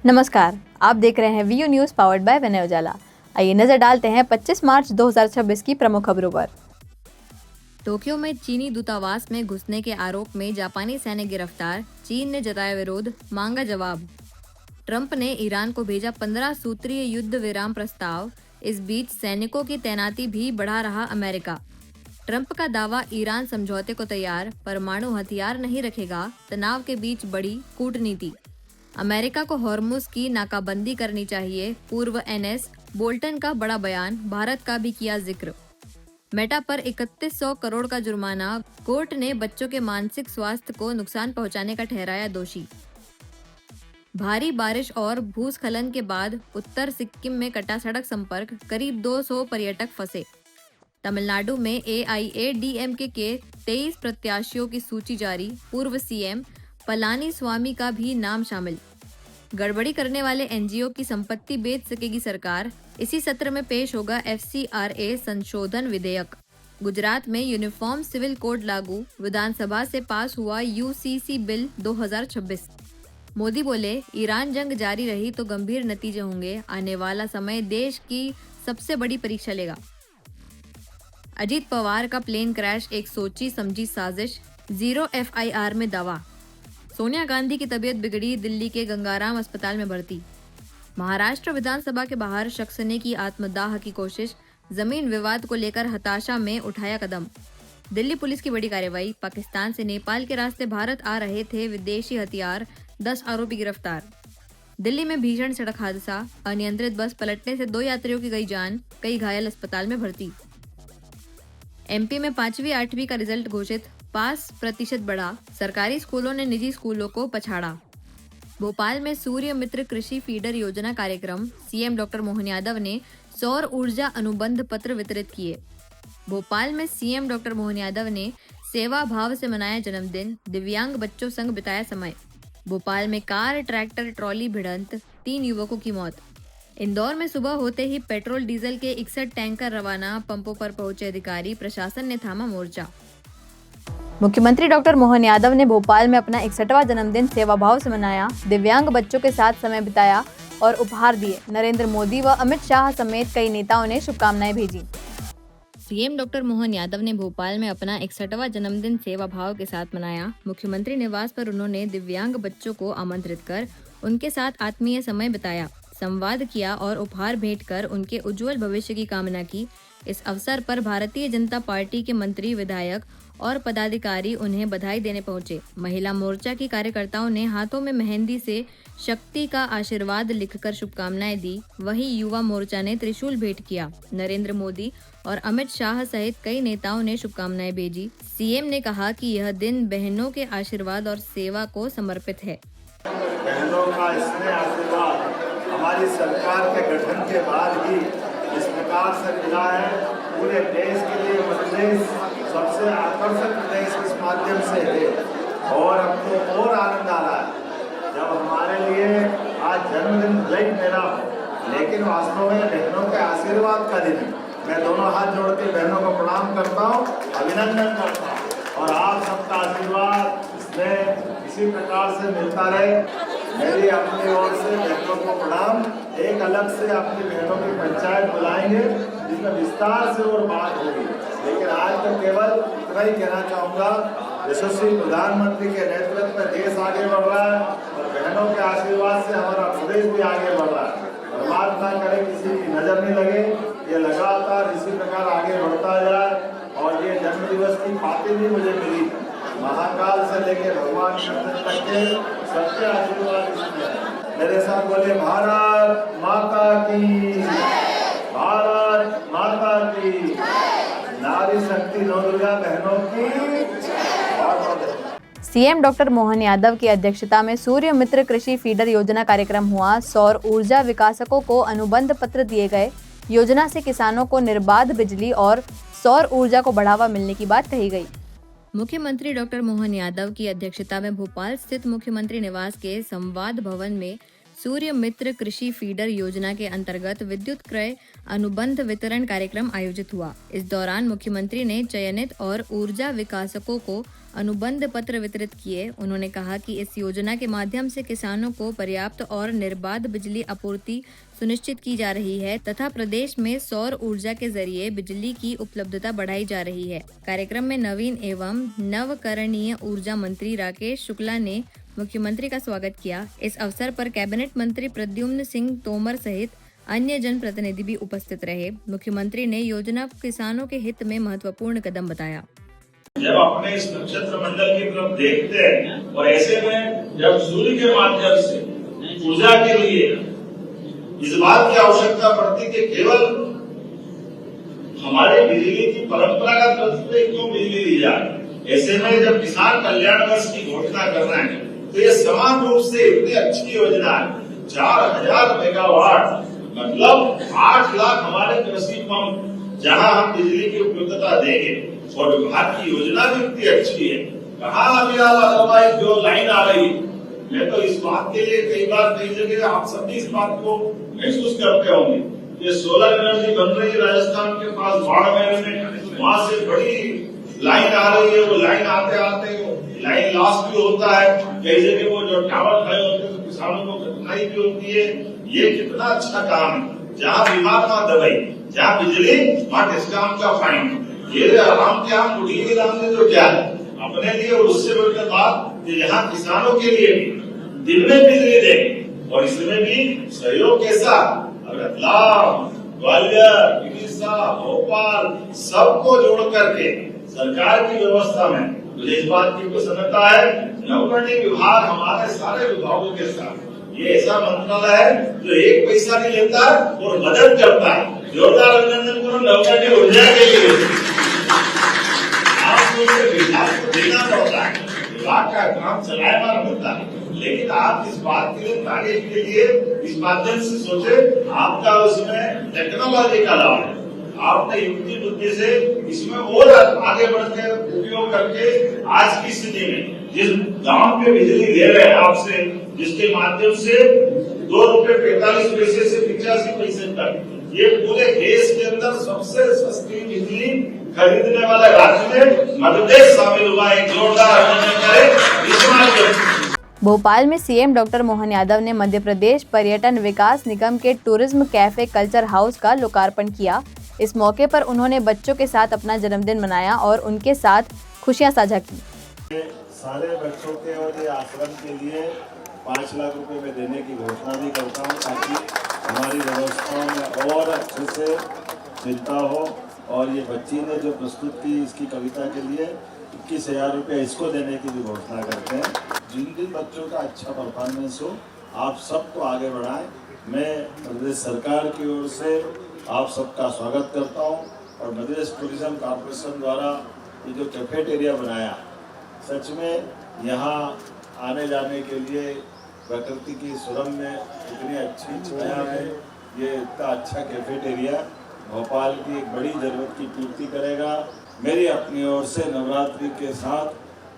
नमस्कार, आप देख रहे हैं वीयू न्यूज़ पावर्ड बाय विनय उजाला। आइए नजर डालते हैं 25 मार्च 2026 की प्रमुख खबरों पर। टोक्यो में चीनी दूतावास में घुसने के आरोप में जापानी सैनिक गिरफ्तार, चीन ने जताया विरोध, मांगा जवाब। ट्रंप ने ईरान को भेजा 15 सूत्रीय युद्ध विराम प्रस्ताव। इस बीच सैनिकों की तैनाती भी बढ़ा रहा अमेरिका। ट्रंप का दावा, ईरान समझौते को तैयार, परमाणु हथियार नहीं रखेगा। तनाव के बीच बढ़ी कूटनीति। अमेरिका को हॉर्मुज की नाकाबंदी करनी चाहिए, पूर्व एनएस बोल्टन का बड़ा बयान, भारत का भी किया जिक्र। मेटा पर 3100 करोड़ का जुर्माना, कोर्ट ने बच्चों के मानसिक स्वास्थ्य को नुकसान पहुंचाने का ठहराया दोषी। भारी बारिश और भूस्खलन के बाद उत्तर सिक्किम में कटा सड़क संपर्क, करीब 200 पर्यटक फंसे। तमिलनाडु में एआईएडीएमके के 23 प्रत्याशियों की सूची जारी, पूर्व सीएम पलानी स्वामी का भी नाम शामिल। गड़बड़ी करने वाले एनजीओ की संपत्ति बेच सकेगी सरकार। इसी सत्र में पेश होगा एफसीआरए संशोधन विधेयक। गुजरात में यूनिफॉर्म सिविल कोड लागू, विधानसभा से पास हुआ यूसीसी बिल 2026। मोदी बोले, ईरान जंग जारी रही तो गंभीर नतीजे होंगे, आने वाला समय देश की सबसे बड़ी परीक्षा लेगा। अजीत पवार का प्लेन क्रैश एक सोची समझी साजिश, 0 एफआईआर में दावा। सोनिया गांधी की तबीयत बिगड़ी, दिल्ली के गंगाराम अस्पताल में भर्ती। महाराष्ट्र विधानसभा के बाहर शख्स ने की आत्मदाह की कोशिश, जमीन विवाद को लेकर हताशा में उठाया कदम। दिल्ली पुलिस की बड़ी कार्रवाई, पाकिस्तान से नेपाल के रास्ते भारत आ रहे थे विदेशी हथियार, 10 आरोपी गिरफ्तार। दिल्ली में भीषण सड़क हादसा, अनियंत्रित बस पलटने से 2 यात्रियों की गई जान, कई घायल अस्पताल में भर्ती। एमपी में 5वीं 8वीं का रिजल्ट घोषित, पास प्रतिशत बढ़ा, सरकारी स्कूलों ने निजी स्कूलों को पछाड़ा। भोपाल में सूर्य मित्र कृषि फीडर योजना कार्यक्रम, सीएम डॉक्टर मोहन यादव ने सौर ऊर्जा अनुबंध पत्र वितरित किए। भोपाल में सीएम डॉक्टर मोहन यादव ने सेवा भाव से मनाया जन्मदिन, दिव्यांग बच्चों संग बिताया समय। भोपाल में कार ट्रैक्टर ट्रॉली भिड़ंत, 3 युवकों की मौत। इंदौर में सुबह होते ही पेट्रोल डीजल के 61 टैंकर रवाना, पंपों पर पहुंचे अधिकारी, प्रशासन ने थामा मोर्चा। मुख्यमंत्री डॉक्टर मोहन यादव ने भोपाल में अपना 61वां जन्मदिन सेवाभाव से मनाया, दिव्यांग बच्चों के साथ समय बिताया और उपहार दिए। नरेंद्र मोदी व अमित शाह समेत कई नेताओं ने शुभकामनाएं भेजी। सीएम डॉक्टर मोहन यादव ने भोपाल में अपना 61वां जन्मदिन सेवाभाव के साथ मनाया। मुख्यमंत्री निवास पर उन्होंने दिव्यांग बच्चों को आमंत्रित कर उनके साथ आत्मीय समय बिताया, संवाद किया और उपहार भेंट कर उनके उज्जवल भविष्य की कामना की। इस अवसर पर भारतीय जनता पार्टी के मंत्री, विधायक और पदाधिकारी उन्हें बधाई देने पहुंचे। महिला मोर्चा की कार्यकर्ताओं ने हाथों में मेहंदी से शक्ति का आशीर्वाद लिखकर शुभकामनाएं दी। वहीं युवा मोर्चा ने त्रिशूल भेंट किया। नरेंद्र मोदी और अमित शाह सहित कई नेताओं ने शुभकामनाएं भेजी। सीएम ने कहा कि यह दिन बहनों के आशीर्वाद और सेवा को समर्पित है। बहनों का स्नेह आशीर्वाद हमारी सरकार के गठन के बाद ही इस प्रकार से मिला है। पूरे देश के लिए मध्य प्रदेश सबसे आकर्षक प्रदेश इस माध्यम से है और अब तो और आनंद आ रहा है जब हमारे लिए आज जन्मदिन भले ही मेरा हो, लेकिन वास्तव में बहनों के आशीर्वाद का दिन है। मैं दोनों हाथ जोड़ के बहनों को प्रणाम करता हूँ, अभिनंदन करता हूँ और आप सबका आशीर्वाद इसमें इसी प्रकार से मिलता रहे। मेरी अपनी ओर से बहनों को प्रणाम। एक अलग से अपनी बहनों की पंचायत बुलाएंगे जिसमें विस्तार से और बात होगी, लेकिन आज तो केवल इतना ही कहना चाहूँगा, यशस्वी प्रधानमंत्री के नेतृत्व में देश आगे बढ़ रहा है और बहनों के आशीर्वाद से हमारा प्रदेश भी आगे बढ़ रहा है। परमात्मा करे किसी की नजर नहीं लगे, ये लगातार इसी प्रकार आगे बढ़ता जाए। और ये जन्म दिवस की बातें भी मुझे मिली, महाकाल से लेकर भगवान कृष्ण तक के सबके आशीर्वाद इसमें। मेरे साथ बोले, भारत माता की, भारत माता की, नारी शक्ति नौ दुर्गा बहनों की। सीएम डॉक्टर मोहन यादव की अध्यक्षता में सूर्य मित्र कृषि फीडर योजना कार्यक्रम हुआ। सौर ऊर्जा विकासकों को अनुबंध पत्र दिए गए। योजना से किसानों को निर्बाध बिजली और सौर ऊर्जा को बढ़ावा मिलने की बात कही गई। मुख्यमंत्री डॉक्टर मोहन यादव की अध्यक्षता में भोपाल स्थित मुख्यमंत्री निवास के संवाद भवन में सूर्य मित्र कृषि फीडर योजना के अंतर्गत विद्युत क्रय अनुबंध वितरण कार्यक्रम आयोजित हुआ। इस दौरान मुख्यमंत्री ने चयनित और ऊर्जा विकासकों को अनुबंध पत्र वितरित किए। उन्होंने कहा कि इस योजना के माध्यम से किसानों को पर्याप्त और निर्बाध बिजली आपूर्ति सुनिश्चित की जा रही है तथा प्रदेश में सौर ऊर्जा के जरिए बिजली की उपलब्धता बढ़ाई जा रही है। कार्यक्रम में नवीन एवं नवकरणीय ऊर्जा मंत्री राकेश शुक्ला ने मुख्यमंत्री का स्वागत किया। इस अवसर पर कैबिनेट मंत्री प्रद्युम्न सिंह तोमर सहित अन्य जनप्रतिनिधि भी उपस्थित रहे। मुख्यमंत्री ने योजना को किसानों के हित में महत्वपूर्ण कदम बताया। जब अपने इस नक्षत्र मंडल की तरफ देखते हैं और ऐसे में जब सूर्य के माध्यम से ऊर्जा के लिए इस बात की आवश्यकता पड़ती कि केवल हमारी बिजली की परंपरागत तर्ज पे क्यों बिजली दी जाए, ऐसे में जब किसान कल्याण वर्ष की घोषणा कर रहे हैं तो ये समान रूप से इतनी अच्छी योजना है। 4000 मेगावाट मतलब 8 लाख हमारे कृषि पंप जहां हम बिजली की उपलब्धता देंगे और विभाग की योजना भी इतनी अच्छी है। कहाँ अभी अदरवाइज जो लाइन आ रही, मैं तो इस बात के लिए कई बार कई जगह आप सभी इस बात को महसूस करते होंगे। ये सोलर एनर्जी बन रही है राजस्थान के पास बाड़मेर में, वहां से बड़ी लाइन आ रही है। वो लाइन आते आते लाइन लॉस भी होता है, कई जगह वो जो टावर खड़े होते हैं तो किसानों को कठिनाई भी होती है। ये कितना अच्छा काम है, जहाँ बीमार वहाँ दवाई, जहाँ बिजली वहाँ डिस्काउंट का फाइन। ये आराम के हम उठी के दाम ने तो क्या है अपने लिए, और उससे बढ़कर बात कि यहाँ किसानों के लिए भी दिन में बिजली दें और इसमें भी सहयोग के साथ रतलाम, ग्वालियर, विदिशा, भोपाल सबको जोड़ करके सरकार की व्यवस्था में मुझे इस बात की प्रसन्नता है। नवकरणीय विभाग हमारे सारे विभागों के साथ ये ऐसा मंत्रालय है जो एक पैसा नहीं लेता और मदद करता है। जोरदार अभिनंदन करो नवकरणीय ऊर्जा के लिए। विभाग को देना पड़ता है, विभाग का काम चलायमान होता है, लेकिन आप इस बात के लिए तारीफ के लिए इस माध्यम से सोचे आपका उसमें टेक्नोलॉजी का लाभ है। आपने युक्ति बुद्धि से इसमें और आगे बढ़कर उपयोग करके आज की स्थिति में जिस गांव पे बिजली ले रहे हैं आपसे, जिसके माध्यम से ₹2.45 से 85 पैसे तक, ये पूरे देश के अंदर सबसे सस्ती बिजली खरीदने वाले राज्य में मध्य प्रदेश शामिल हुआ। एक जोरदार अभिनंदन करें इस माध्यम। भोपाल में सीएम डॉक्टर मोहन यादव ने मध्य प्रदेश पर्यटन विकास निगम के टूरिज्म कैफे कल्चर हाउस का लोकार्पण किया। इस मौके पर उन्होंने बच्चों के साथ अपना जन्मदिन मनाया और उनके साथ खुशियां साझा की। सारे बच्चों के और ये आश्रम के लिए 5 लाख रुपए में देने की घोषणा भी करता हूँ, ताकि हमारी व्यवस्थाओं में और अच्छे से चिंता हो। और ये बच्ची ने जो प्रस्तुत की इसकी कविता के लिए 21,000 रुपये इसको देने की भी घोषणा करते हैं। जिन जिन बच्चों का अच्छा परफॉर्मेंस हो आप सबको आगे बढ़ाएं। मैं प्रदेश सरकार की ओर से आप सबका स्वागत करता हूं। और मध्य प्रदेश टूरिज्म कॉर्पोरेशन द्वारा ये जो कैफेटेरिया बनाया, सच में यहाँ आने जाने के लिए प्रकृति की सुरम में इतनी अच्छी छाया में ये इतना अच्छा कैफेटेरिया भोपाल की एक बड़ी जरूरत की पूर्ति करेगा। मेरी अपनी ओर से नवरात्रि के साथ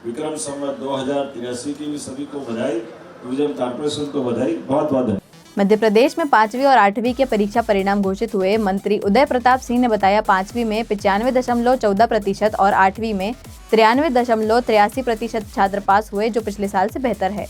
विक्रम संवत 2083 की भी सभी को बधाई, टूरिज्म कॉर्पोरेशन को बधाई, बहुत बहुत धन्यवाद। मध्य प्रदेश में 5वीं और 8वीं के परीक्षा परिणाम घोषित हुए। मंत्री उदय प्रताप सिंह ने बताया 5वीं में 95.14% और 8वीं में 93.83% छात्र पास हुए, जो पिछले साल से बेहतर है।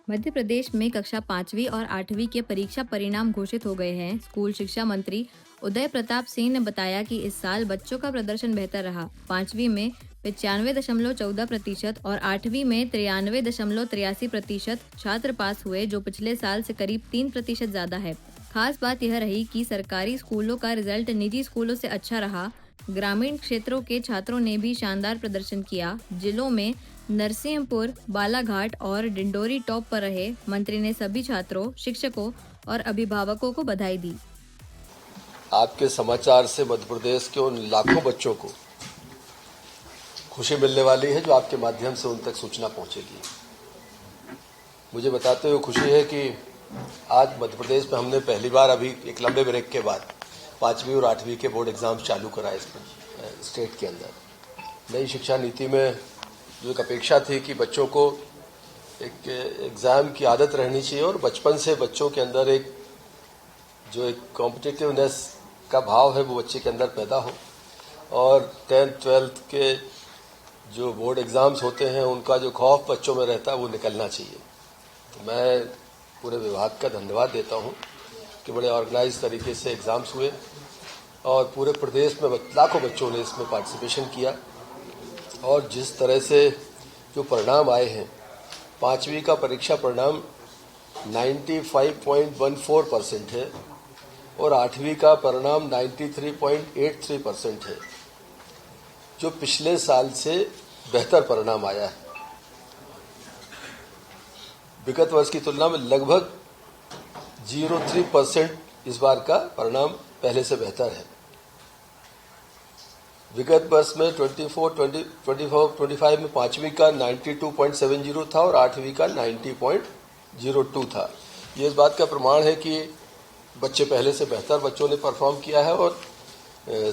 मध्य प्रदेश में कक्षा 5वीं और 8वीं के परीक्षा परिणाम घोषित हो गए हैं। स्कूल शिक्षा मंत्री उदय प्रताप सिंह ने बताया कि इस साल बच्चों का प्रदर्शन बेहतर रहा। 5वीं में 95.14% और 8वीं में 93.83% छात्र पास हुए, जो पिछले साल से करीब 3% ज्यादा है। खास बात यह रही कि सरकारी स्कूलों का रिजल्ट निजी स्कूलों से अच्छा रहा। ग्रामीण क्षेत्रों के छात्रों ने भी शानदार प्रदर्शन किया। जिलों में नरसिंहपुर, बालाघाट और डिंडोरी टॉप पर रहे। मंत्री ने सभी छात्रों, शिक्षकों और अभिभावकों को बधाई दी। आपके समाचार से मध्य प्रदेश के उन लाखों बच्चों को खुशी मिलने वाली है जो आपके माध्यम से उन तक सूचना पहुंचेगी। मुझे बताते हुए खुशी है कि आज मध्य प्रदेश में हमने पहली बार अभी एक लंबे ब्रेक के बाद 5वीं और 8वीं के बोर्ड एग्जाम्स चालू कराए स्टेट के अंदर। नई शिक्षा नीति में जो एक अपेक्षा थी कि बच्चों को एक एग्ज़ाम की आदत रहनी चाहिए और बचपन से बच्चों के अंदर एक कॉम्पिटिटिवनेस का भाव है वो बच्चे के अंदर पैदा हो, और 10th 12th के जो बोर्ड एग्जाम्स होते हैं उनका जो खौफ बच्चों में रहता है वो निकलना चाहिए। तो मैं पूरे विभाग का धन्यवाद देता हूं कि बड़े ऑर्गेनाइज तरीके से एग्जाम्स हुए और पूरे प्रदेश में लाखों बच्चों ने इसमें पार्टिसिपेशन किया। और जिस तरह से जो परिणाम आए हैं, 5वीं का परीक्षा परिणाम 95.14% है और 8वीं का परिणाम 93.83% है, जो पिछले साल से बेहतर परिणाम आया है। विगत वर्ष की तुलना में लगभग 0.3% इस बार का परिणाम पहले से बेहतर है। विगत वर्ष में 24-25 में 5वीं का 92.70 था और 8वीं का 90.02 था। ये इस बात का प्रमाण है कि बच्चे पहले से बेहतर बच्चों ने परफॉर्म किया है और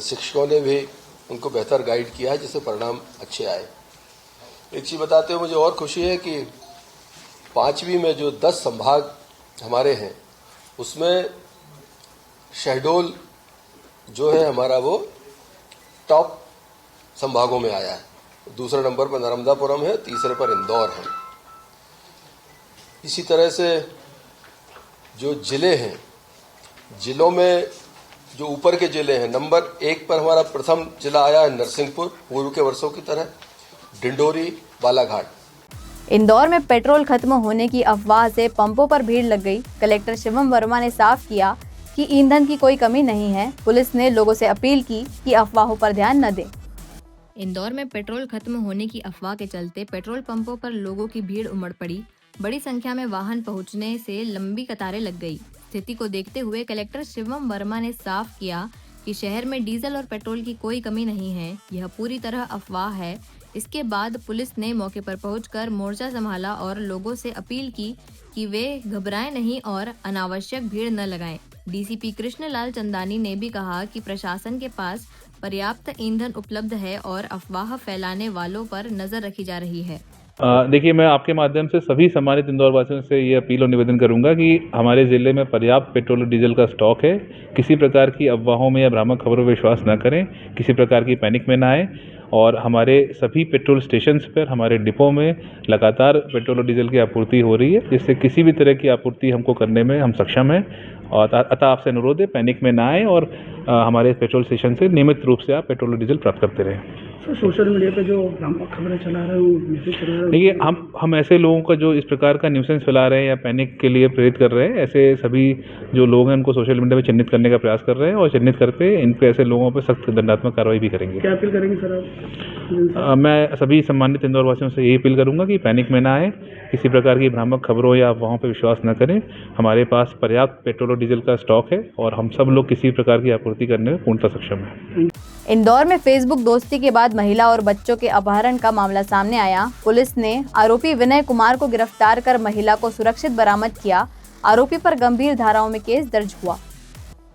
शिक्षकों ने भी उनको बेहतर गाइड किया है, जिससे परिणाम अच्छे आए। एक चीज बताते हुए मुझे और खुशी है कि 5वीं में जो 10 संभाग हमारे हैं उसमें शहडोल जो है हमारा वो टॉप संभागों में आया है। दूसरे नंबर पर नर्मदापुरम है, तीसरे पर इंदौर है। इसी तरह से जो जिले हैं, जिलों में जो ऊपर के जिले हैं, नंबर 1 पर हमारा प्रथम जिला आया है नरसिंहपुर, पूर्व के वर्षों की तरह, डिंडोरी, बालाघाट। इंदौर में पेट्रोल खत्म होने की अफवाह से पंपों पर भीड़ लग गई। कलेक्टर शिवम वर्मा ने साफ किया कि ईंधन की कोई कमी नहीं है। पुलिस ने लोगों से अपील की कि अफवाहों पर ध्यान न दें। इंदौर में पेट्रोल खत्म होने की अफवाह के चलते पेट्रोल पंपों पर लोगों की भीड़ उमड़ पड़ी। बड़ी संख्या में वाहन पहुंचने से लंबी कतारें लग गई। स्थिति को देखते हुए कलेक्टर शिवम वर्मा ने साफ किया कि शहर में डीजल और पेट्रोल की कोई कमी नहीं है, यह पूरी तरह अफवाह है। इसके बाद पुलिस ने मौके पर पहुंचकर मोर्चा संभाला और लोगों से अपील की कि वे घबराएं नहीं और अनावश्यक भीड़ न लगाएं। डीसीपी कृष्णलाल चंदानी ने भी कहा कि प्रशासन के पास पर्याप्त ईंधन उपलब्ध है और अफवाह फैलाने वालों पर नजर रखी जा रही है। देखिए, मैं आपके माध्यम से सभी सम्मानित इंदौर वासियों से ये अपील और निवेदन करूंगा कि हमारे ज़िले में पर्याप्त पेट्रोल और डीजल का स्टॉक है। किसी प्रकार की अफवाहों में या भ्रामक खबरों पर विश्वास न करें, किसी प्रकार की पैनिक में ना आए और हमारे सभी पेट्रोल स्टेशंस पर, हमारे डिपो में लगातार पेट्रोल और डीजल की आपूर्ति हो रही है, जिससे किसी भी तरह की आपूर्ति हमको करने में हम सक्षम हैं। और अतः आपसे अनुरोध है, पैनिक में ना आए और हमारे पेट्रोल स्टेशन से नियमित रूप से आप पेट्रोल और डीजल प्राप्त करते रहें। सर, सोशल मीडिया पे जो खबरें चला रहे हो, मैसेज चला रहे हो, देखिए, हम ऐसे लोगों का जो इस प्रकार का न्यूसेंस फैला रहे हैं या पैनिक के लिए प्रेरित कर रहे हैं, ऐसे सभी जो लोग हैं उनको सोशल मीडिया पे चिन्हित करने का प्रयास कर रहे हैं और चिन्हित करके इन पे ऐसे लोगों पे सख्त दंडात्मक कार्रवाई भी करेंगे। क्या अपील करेंगे सर आप? मैं सभी सम्मानित इंदौर वासियों से यही अपील करूंगा कि पैनिक में ना आए, किसी प्रकार की भ्रामक खबरों या अफवाहों पर विश्वास न करें। हमारे पास पर्याप्त पेट्रोल और डीजल का स्टॉक है और हम सब लोग किसी प्रकार की आपूर्ति करने में पूर्णतः सक्षम हैं। इंदौर में फेसबुक दोस्ती के बाद महिला और बच्चों के अपहरण का मामला सामने आया। पुलिस ने आरोपी विनय कुमार को गिरफ्तार कर महिला को सुरक्षित बरामद किया। आरोपी पर गंभीर धाराओं में केस दर्ज हुआ।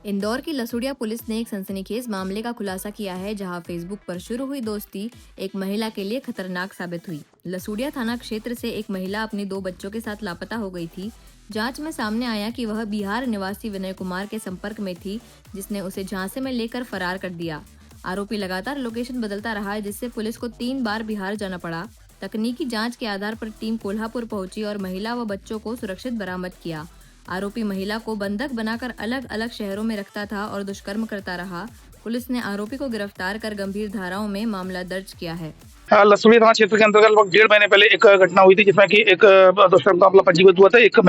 इंदौर की लसुड़िया पुलिस ने एक सनसनीखेज मामले का खुलासा किया है, जहां फेसबुक पर शुरू हुई दोस्ती एक महिला के लिए खतरनाक साबित हुई। लसुड़िया थाना क्षेत्र से एक महिला अपने 2 बच्चों के साथ लापता हो गई थी। जांच में सामने आया कि वह बिहार निवासी विनय कुमार के संपर्क में थी, जिसने उसे झांसे में लेकर फरार कर दिया। आरोपी लगातार लोकेशन बदलता रहा, जिससे पुलिस को 3 बार बिहार जाना पड़ा। तकनीकी जांच के आधार पर टीम कोल्हापुर पहुंची और महिला व बच्चों को सुरक्षित बरामद किया। आरोपी महिला को बंधक बनाकर अलग अलग शहरों में रखता था और दुष्कर्म करता रहा। पुलिस ने आरोपी को गिरफ्तार कर गंभीर धाराओं में मामला दर्ज किया है। लसुड़िया थाना क्षेत्र के अंतर्गत लगभग 1.5 महीने पहले एक घटना हुई थी, जिसमें कि एक दुष्कर्म का मामला पंजीबद्ध हुआ था। एक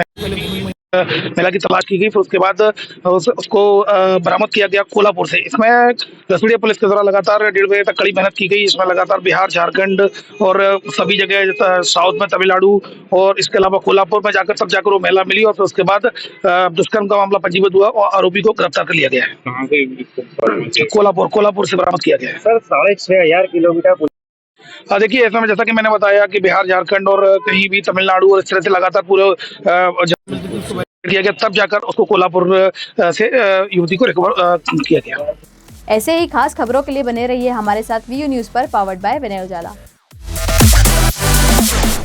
महिला की तलाश की गई, फिर उसके बाद उसको बरामद किया गया कोल्हापुर से। इसमें लसुड़िया पुलिस के द्वारा लगातार 1.5 महीने तक कड़ी मेहनत की गई। इसमें लगातार बिहार, झारखंड और सभी जगह, साउथ में तमिलनाडु और इसके अलावा कोल्हापुर में जाकर वो महिला मिली और फिर उसके बाद दुष्कर्म का मामला पंजीबद्ध हुआ और आरोपी को गिरफ्तार कर लिया गया है। कहाँ से? कोल्हापुर से बरामद किया गया है। Sir, 6,500 kilometre. देखिए, ऐसा में जैसा कि मैंने बताया कि बिहार, झारखंड और कहीं भी तमिलनाडु और इस तरह से लगातार पूरे किया गया, तब जाकर उसको कोल्हापुर से युवती को रिकवर किया गया। ऐसे ही खास खबरों के लिए बने रहिए हमारे साथ वीयू न्यूज़ पर, पावर्ड बाय विनय उजाला।